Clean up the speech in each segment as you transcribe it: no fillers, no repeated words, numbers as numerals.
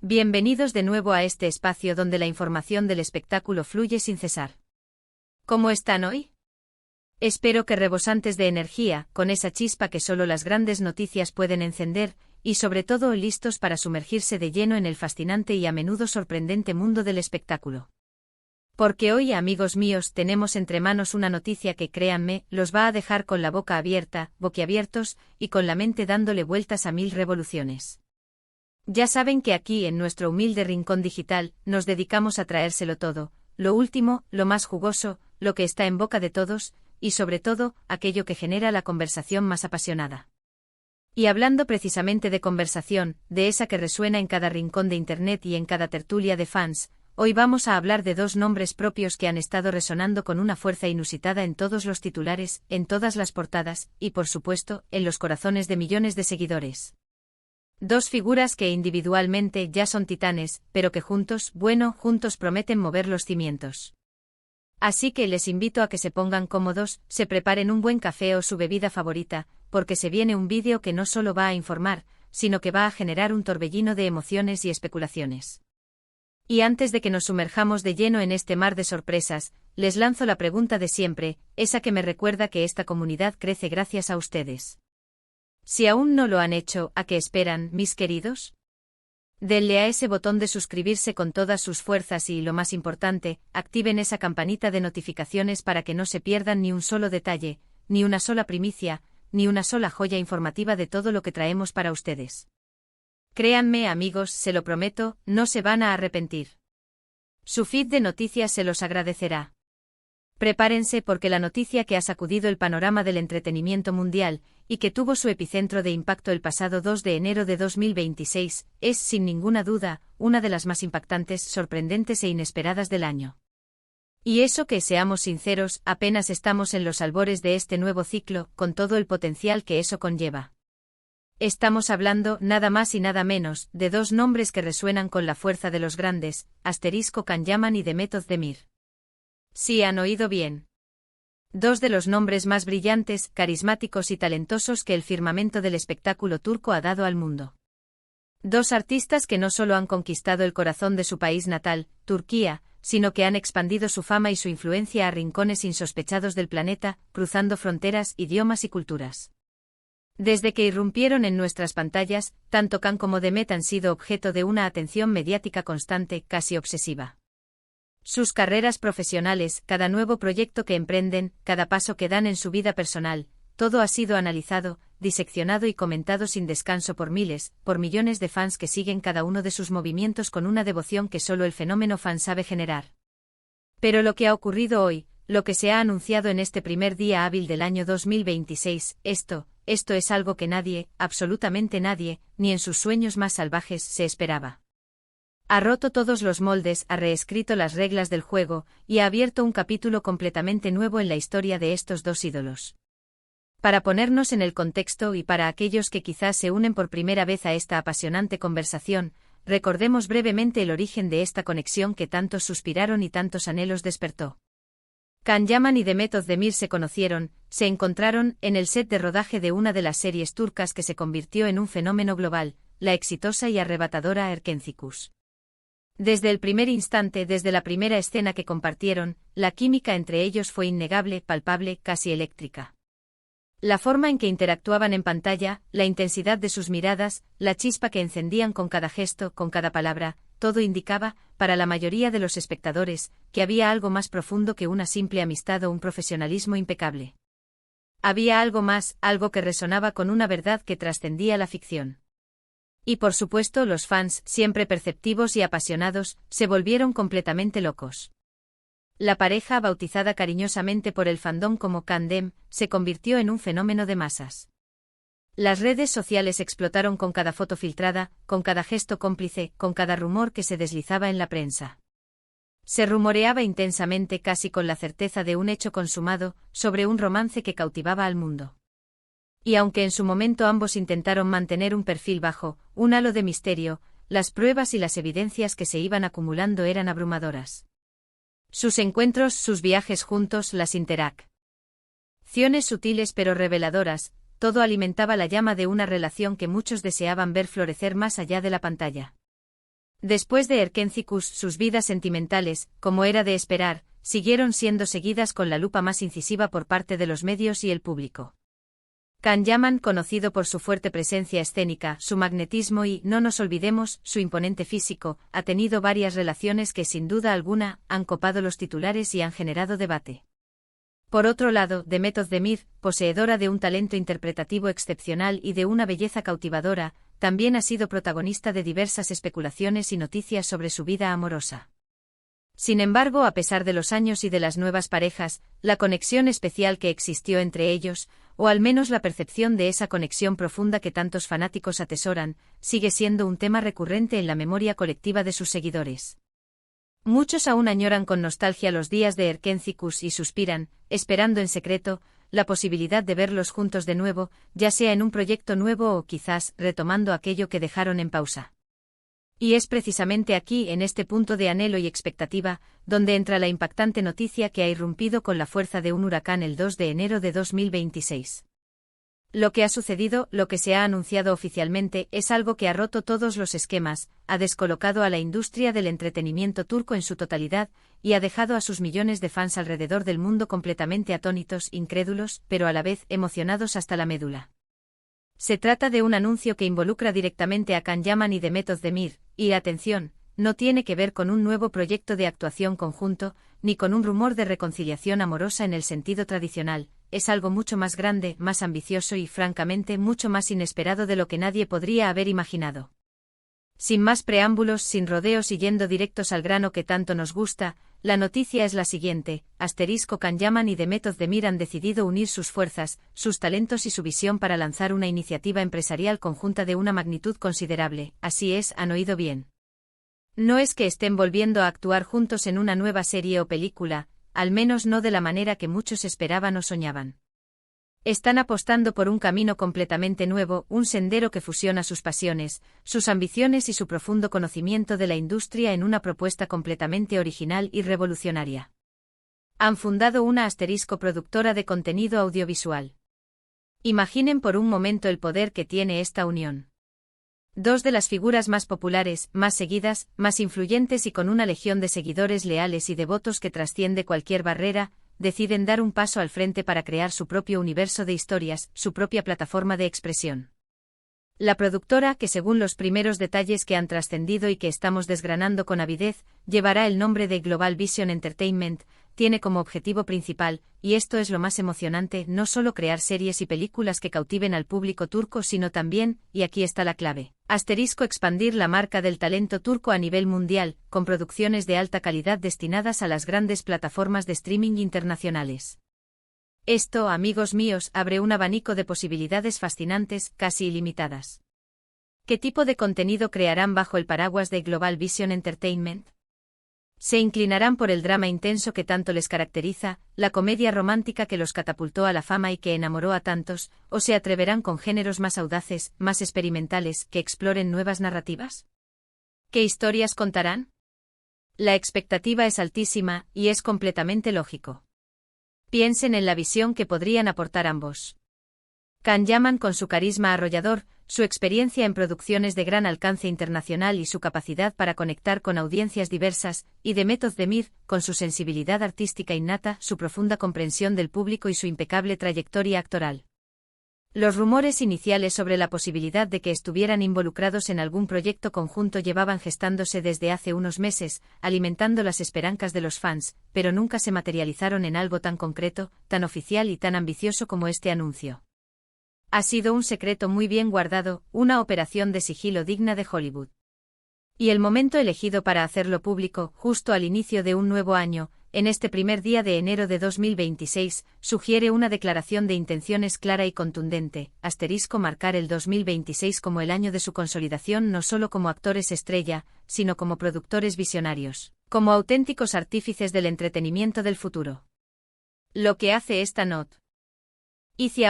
Bienvenidos de nuevo a este espacio donde la información del espectáculo fluye sin cesar. ¿Cómo están hoy? Espero que rebosantes de energía, con esa chispa que solo las grandes noticias pueden encender, y sobre todo listos para sumergirse de lleno en el fascinante y a menudo sorprendente mundo del espectáculo. Porque hoy, amigos míos, tenemos entre manos una noticia que, créanme, los va a dejar con la boca abierta, boquiabiertos, y con la mente dándole vueltas a mil revoluciones. Ya saben que aquí, en nuestro humilde rincón digital, nos dedicamos a traérselo todo, lo último, lo más jugoso, lo que está en boca de todos, y sobre todo, aquello que genera la conversación más apasionada. Y hablando precisamente de conversación, de esa que resuena en cada rincón de Internet y en cada tertulia de fans, hoy vamos a hablar de dos nombres propios que han estado resonando con una fuerza inusitada en todos los titulares, en todas las portadas, y por supuesto, en los corazones de millones de seguidores. Dos figuras que individualmente ya son titanes, pero que juntos, juntos prometen mover los cimientos. Así que les invito a que se pongan cómodos, se preparen un buen café o su bebida favorita, porque se viene un vídeo que no solo va a informar, sino que va a generar un torbellino de emociones y especulaciones. Y antes de que nos sumerjamos de lleno en este mar de sorpresas, les lanzo la pregunta de siempre, esa que me recuerda que esta comunidad crece gracias a ustedes. Si aún no lo han hecho, ¿a qué esperan, mis queridos? Denle a ese botón de suscribirse con todas sus fuerzas y, lo más importante, activen esa campanita de notificaciones para que no se pierdan ni un solo detalle, ni una sola primicia, ni una sola joya informativa de todo lo que traemos para ustedes. Créanme, amigos, se lo prometo, no se van a arrepentir. Su feed de noticias se los agradecerá. Prepárense porque la noticia que ha sacudido el panorama del entretenimiento mundial, y que tuvo su epicentro de impacto el pasado 2 de enero de 2026, es, sin ninguna duda, una de las más impactantes, sorprendentes e inesperadas del año. Y eso que, seamos sinceros, apenas estamos en los albores de este nuevo ciclo, con todo el potencial que eso conlleva. Estamos hablando, nada más y nada menos, de dos nombres que resuenan con la fuerza de los grandes, Can Yaman y Demet Özdemir. Sí, han oído bien. Dos de los nombres más brillantes, carismáticos y talentosos que el firmamento del espectáculo turco ha dado al mundo. Dos artistas que no solo han conquistado el corazón de su país natal, Turquía, sino que han expandido su fama y su influencia a rincones insospechados del planeta, cruzando fronteras, idiomas y culturas. Desde que irrumpieron en nuestras pantallas, tanto Can como Demet han sido objeto de una atención mediática constante, casi obsesiva. Sus carreras profesionales, cada nuevo proyecto que emprenden, cada paso que dan en su vida personal, todo ha sido analizado, diseccionado y comentado sin descanso por miles, por millones de fans que siguen cada uno de sus movimientos con una devoción que solo el fenómeno fan sabe generar. Pero lo que ha ocurrido hoy, lo que se ha anunciado en este primer día hábil del año 2026, esto es algo que nadie, absolutamente nadie, ni en sus sueños más salvajes, se esperaba. Ha roto todos los moldes, ha reescrito las reglas del juego, y ha abierto un capítulo completamente nuevo en la historia de estos dos ídolos. Para ponernos en el contexto y para aquellos que quizás se unen por primera vez a esta apasionante conversación, recordemos brevemente el origen de esta conexión que tantos suspiraron y tantos anhelos despertó. Can Yaman y Demet Özdemir se conocieron, se encontraron, en el set de rodaje de una de las series turcas que se convirtió en un fenómeno global, la exitosa y arrebatadora Erkencikus. Desde el primer instante, desde la primera escena que compartieron, la química entre ellos fue innegable, palpable, casi eléctrica. La forma en que interactuaban en pantalla, la intensidad de sus miradas, la chispa que encendían con cada gesto, con cada palabra, todo indicaba, para la mayoría de los espectadores, que había algo más profundo que una simple amistad o un profesionalismo impecable. Había algo más, algo que resonaba con una verdad que trascendía la ficción. Y por supuesto los fans, siempre perceptivos y apasionados, se volvieron completamente locos. La pareja, bautizada cariñosamente por el fandom como Candem, se convirtió en un fenómeno de masas. Las redes sociales explotaron con cada foto filtrada, con cada gesto cómplice, con cada rumor que se deslizaba en la prensa. Se rumoreaba intensamente, casi con la certeza de un hecho consumado, sobre un romance que cautivaba al mundo. Y aunque en su momento ambos intentaron mantener un perfil bajo, un halo de misterio, las pruebas y las evidencias que se iban acumulando eran abrumadoras. Sus encuentros, sus viajes juntos, las interacciones sutiles pero reveladoras, todo alimentaba la llama de una relación que muchos deseaban ver florecer más allá de la pantalla. Después de Erkenci-Kus, sus vidas sentimentales, como era de esperar, siguieron siendo seguidas con la lupa más incisiva por parte de los medios y el público. Can Yaman, conocido por su fuerte presencia escénica, su magnetismo y, no nos olvidemos, su imponente físico, ha tenido varias relaciones que sin duda alguna han copado los titulares y han generado debate. Por otro lado, Demet Özdemir, poseedora de un talento interpretativo excepcional y de una belleza cautivadora, también ha sido protagonista de diversas especulaciones y noticias sobre su vida amorosa. Sin embargo, a pesar de los años y de las nuevas parejas, la conexión especial que existió entre ellos, o al menos la percepción de esa conexión profunda que tantos fanáticos atesoran, sigue siendo un tema recurrente en la memoria colectiva de sus seguidores. Muchos aún añoran con nostalgia los días de Erkenci-Kus y suspiran, esperando en secreto, la posibilidad de verlos juntos de nuevo, ya sea en un proyecto nuevo o quizás retomando aquello que dejaron en pausa. Y es precisamente aquí, en este punto de anhelo y expectativa, donde entra la impactante noticia que ha irrumpido con la fuerza de un huracán el 2 de enero de 2026. Lo que ha sucedido, lo que se ha anunciado oficialmente, es algo que ha roto todos los esquemas, ha descolocado a la industria del entretenimiento turco en su totalidad, y ha dejado a sus millones de fans alrededor del mundo completamente atónitos, incrédulos, pero a la vez emocionados hasta la médula. Se trata de un anuncio que involucra directamente a Can Yaman y Demet Özdemir, y atención, no tiene que ver con un nuevo proyecto de actuación conjunto, ni con un rumor de reconciliación amorosa en el sentido tradicional, es algo mucho más grande, más ambicioso y francamente mucho más inesperado de lo que nadie podría haber imaginado. Sin más preámbulos, sin rodeos y yendo directos al grano que tanto nos gusta, la noticia es la siguiente: Can Yaman y Demet Özdemir han decidido unir sus fuerzas, sus talentos y su visión para lanzar una iniciativa empresarial conjunta de una magnitud considerable. Así es, han oído bien. No es que estén volviendo a actuar juntos en una nueva serie o película, al menos no de la manera que muchos esperaban o soñaban. Están apostando por un camino completamente nuevo, un sendero que fusiona sus pasiones, sus ambiciones y su profundo conocimiento de la industria en una propuesta completamente original y revolucionaria. Han fundado una productora de contenido audiovisual. Imaginen por un momento el poder que tiene esta unión. Dos de las figuras más populares, más seguidas, más influyentes y con una legión de seguidores leales y devotos que trasciende cualquier barrera, deciden dar un paso al frente para crear su propio universo de historias, su propia plataforma de expresión. La productora, que según los primeros detalles que han trascendido y que estamos desgranando con avidez, llevará el nombre de Global Vision Entertainment, tiene como objetivo principal, y esto es lo más emocionante, no solo crear series y películas que cautiven al público turco, sino también, y aquí está la clave, expandir la marca del talento turco a nivel mundial, con producciones de alta calidad destinadas a las grandes plataformas de streaming internacionales. Esto, amigos míos, abre un abanico de posibilidades fascinantes, casi ilimitadas. ¿Qué tipo de contenido crearán bajo el paraguas de Global Vision Entertainment? Se inclinarán por el drama intenso que tanto les caracteriza, la comedia romántica que los catapultó a la fama y que enamoró a tantos, o se atreverán con géneros más audaces, más experimentales, que exploren nuevas narrativas? ¿Qué historias contarán? La expectativa es altísima, y es completamente lógico. Piensen en la visión que podrían aportar ambos. Can Yaman, con su carisma arrollador, su experiencia en producciones de gran alcance internacional y su capacidad para conectar con audiencias diversas, y Demet Özdemir, con su sensibilidad artística innata, su profunda comprensión del público y su impecable trayectoria actoral. Los rumores iniciales sobre la posibilidad de que estuvieran involucrados en algún proyecto conjunto llevaban gestándose desde hace unos meses, alimentando las esperanzas de los fans, pero nunca se materializaron en algo tan concreto, tan oficial y tan ambicioso como este anuncio. Ha sido un secreto muy bien guardado, una operación de sigilo digna de Hollywood. Y el momento elegido para hacerlo público, justo al inicio de un nuevo año, en este primer día de enero de 2026, sugiere una declaración de intenciones clara y contundente, marcar el 2026 como el año de su consolidación no solo como actores estrella, sino como productores visionarios, como auténticos artífices del entretenimiento del futuro. Lo que hace esta noticia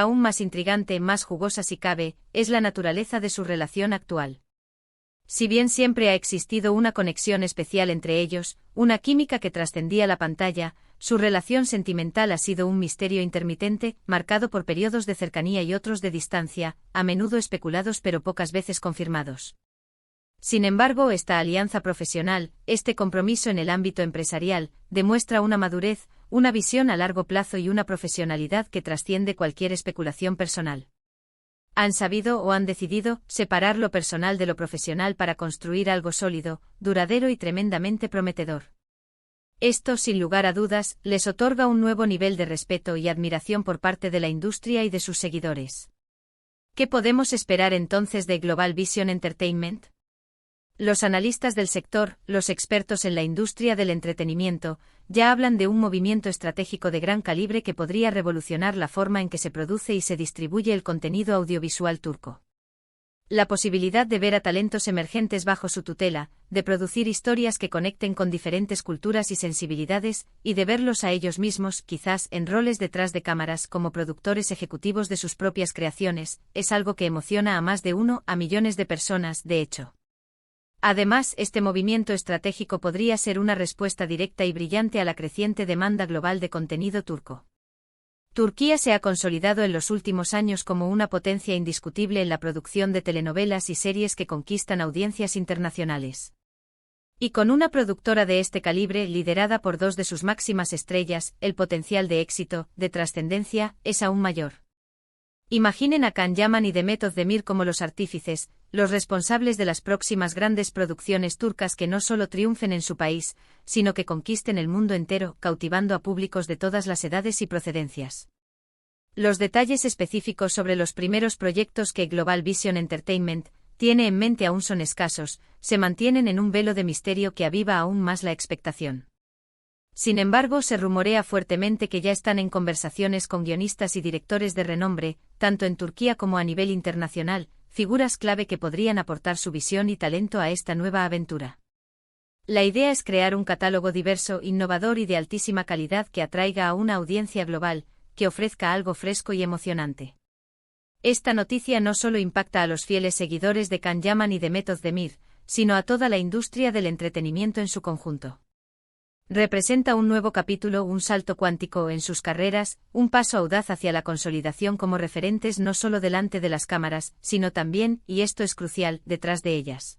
aún más intrigante, más jugosa si cabe, es la naturaleza de su relación actual. Si bien siempre ha existido una conexión especial entre ellos, una química que trascendía la pantalla, su relación sentimental ha sido un misterio intermitente, marcado por periodos de cercanía y otros de distancia, a menudo especulados pero pocas veces confirmados. Sin embargo, esta alianza profesional, este compromiso en el ámbito empresarial, demuestra una madurez, una visión a largo plazo y una profesionalidad que trasciende cualquier especulación personal. Han sabido o han decidido separar lo personal de lo profesional para construir algo sólido, duradero y tremendamente prometedor. Esto, sin lugar a dudas, les otorga un nuevo nivel de respeto y admiración por parte de la industria y de sus seguidores. ¿Qué podemos esperar entonces de Global Vision Entertainment? Los analistas del sector, los expertos en la industria del entretenimiento, ya hablan de un movimiento estratégico de gran calibre que podría revolucionar la forma en que se produce y se distribuye el contenido audiovisual turco. La posibilidad de ver a talentos emergentes bajo su tutela, de producir historias que conecten con diferentes culturas y sensibilidades, y de verlos a ellos mismos, quizás en roles detrás de cámaras como productores ejecutivos de sus propias creaciones, es algo que emociona a más de a millones de personas, de hecho. Además, este movimiento estratégico podría ser una respuesta directa y brillante a la creciente demanda global de contenido turco. Turquía se ha consolidado en los últimos años como una potencia indiscutible en la producción de telenovelas y series que conquistan audiencias internacionales. Y con una productora de este calibre liderada por dos de sus máximas estrellas, el potencial de éxito, de trascendencia, es aún mayor. Imaginen a Can Yaman y Demet Özdemir como los artífices, los responsables de las próximas grandes producciones turcas que no solo triunfen en su país, sino que conquisten el mundo entero, cautivando a públicos de todas las edades y procedencias. Los detalles específicos sobre los primeros proyectos que Global Vision Entertainment tiene en mente aún son escasos, se mantienen en un velo de misterio que aviva aún más la expectación. Sin embargo, se rumorea fuertemente que ya están en conversaciones con guionistas y directores de renombre, tanto en Turquía como a nivel internacional, figuras clave que podrían aportar su visión y talento a esta nueva aventura. La idea es crear un catálogo diverso, innovador y de altísima calidad que atraiga a una audiencia global, que ofrezca algo fresco y emocionante. Esta noticia no solo impacta a los fieles seguidores de Can Yaman y Demet Özdemir, sino a toda la industria del entretenimiento en su conjunto. Representa un nuevo capítulo, un salto cuántico en sus carreras, un paso audaz hacia la consolidación como referentes no solo delante de las cámaras, sino también, y esto es crucial, detrás de ellas.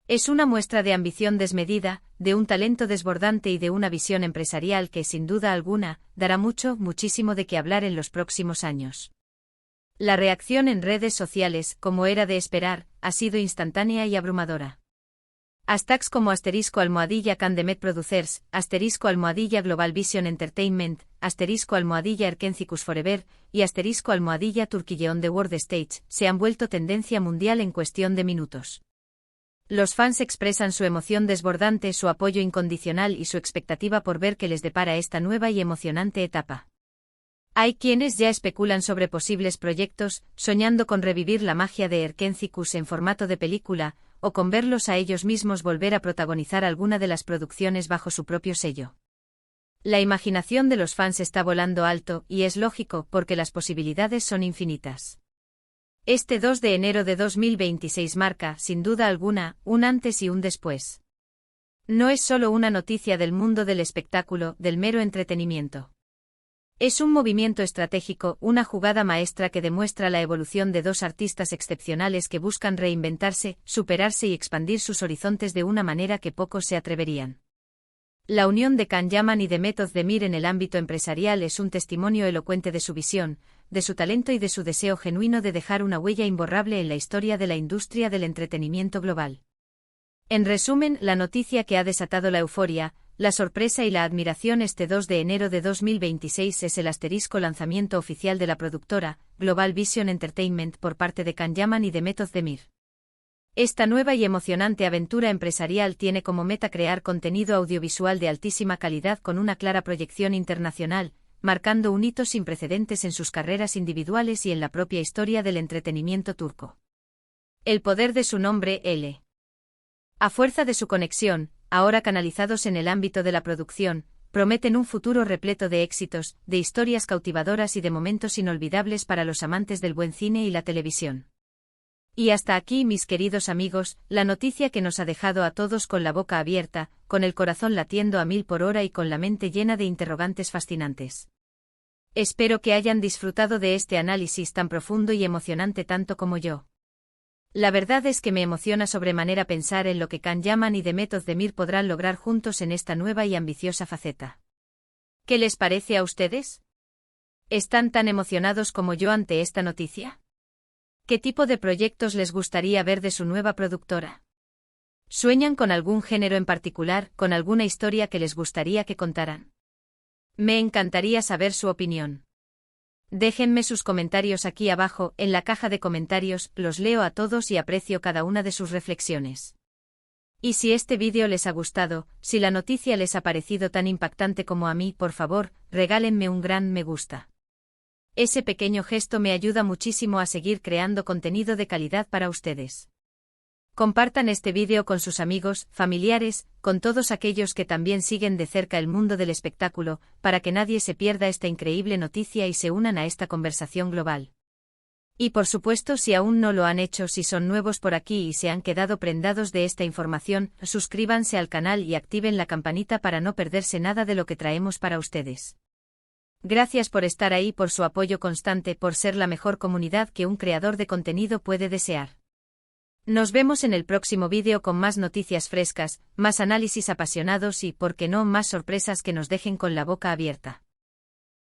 Es una muestra de ambición desmedida, de un talento desbordante y de una visión empresarial que, sin duda alguna, dará muchísimo de qué hablar en los próximos años. La reacción en redes sociales, como era de esperar, ha sido instantánea y abrumadora. Hashtags como *Can Demet Producers, *Global Vision Entertainment, *Erkencicus Forever y *Turkey on the World Stage se han vuelto tendencia mundial en cuestión de minutos. Los fans expresan su emoción desbordante, su apoyo incondicional y su expectativa por ver qué les depara esta nueva y emocionante etapa. Hay quienes ya especulan sobre posibles proyectos, soñando con revivir la magia de Erkencicus en formato de película, o con verlos a ellos mismos volver a protagonizar alguna de las producciones bajo su propio sello. La imaginación de los fans está volando alto, y es lógico, porque las posibilidades son infinitas. Este 2 de enero de 2026 marca, sin duda alguna, un antes y un después. No es solo una noticia del mundo del espectáculo, del mero entretenimiento. Es un movimiento estratégico, una jugada maestra que demuestra la evolución de dos artistas excepcionales que buscan reinventarse, superarse y expandir sus horizontes de una manera que pocos se atreverían. La unión de Can Yaman y Demet Özdemir en el ámbito empresarial es un testimonio elocuente de su visión, de su talento y de su deseo genuino de dejar una huella imborrable en la historia de la industria del entretenimiento global. En resumen, la noticia que ha desatado la euforia, la sorpresa y la admiración este 2 de enero de 2026 es el lanzamiento oficial de la productora, Global Vision Entertainment por parte de Can Yaman y Demet Özdemir. Esta nueva y emocionante aventura empresarial tiene como meta crear contenido audiovisual de altísima calidad con una clara proyección internacional, marcando un hito sin precedentes en sus carreras individuales y en la propia historia del entretenimiento turco. El poder de su nombre, L. A fuerza de su conexión, ahora canalizados en el ámbito de la producción, prometen un futuro repleto de éxitos, de historias cautivadoras y de momentos inolvidables para los amantes del buen cine y la televisión. Y hasta aquí, mis queridos amigos, la noticia que nos ha dejado a todos con la boca abierta, con el corazón latiendo a 1000 por hora y con la mente llena de interrogantes fascinantes. Espero que hayan disfrutado de este análisis tan profundo y emocionante tanto como yo. La verdad es que me emociona sobremanera pensar en lo que Can Yaman y Demet Özdemir podrán lograr juntos en esta nueva y ambiciosa faceta. ¿Qué les parece a ustedes? ¿Están tan emocionados como yo ante esta noticia? ¿Qué tipo de proyectos les gustaría ver de su nueva productora? ¿Sueñan con algún género en particular, con alguna historia que les gustaría que contaran? Me encantaría saber su opinión. Déjenme sus comentarios aquí abajo, en la caja de comentarios, los leo a todos y aprecio cada una de sus reflexiones. Y si este vídeo les ha gustado, si la noticia les ha parecido tan impactante como a mí, por favor, regálenme un gran me gusta. Ese pequeño gesto me ayuda muchísimo a seguir creando contenido de calidad para ustedes. Compartan este vídeo con sus amigos, familiares, con todos aquellos que también siguen de cerca el mundo del espectáculo, para que nadie se pierda esta increíble noticia y se unan a esta conversación global. Y por supuesto, si aún no lo han hecho, si son nuevos por aquí y se han quedado prendados de esta información, suscríbanse al canal y activen la campanita para no perderse nada de lo que traemos para ustedes. Gracias por estar ahí, por su apoyo constante, por ser la mejor comunidad que un creador de contenido puede desear. Nos vemos en el próximo vídeo con más noticias frescas, más análisis apasionados y, por qué no, más sorpresas que nos dejen con la boca abierta.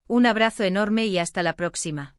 Un abrazo enorme y hasta la próxima.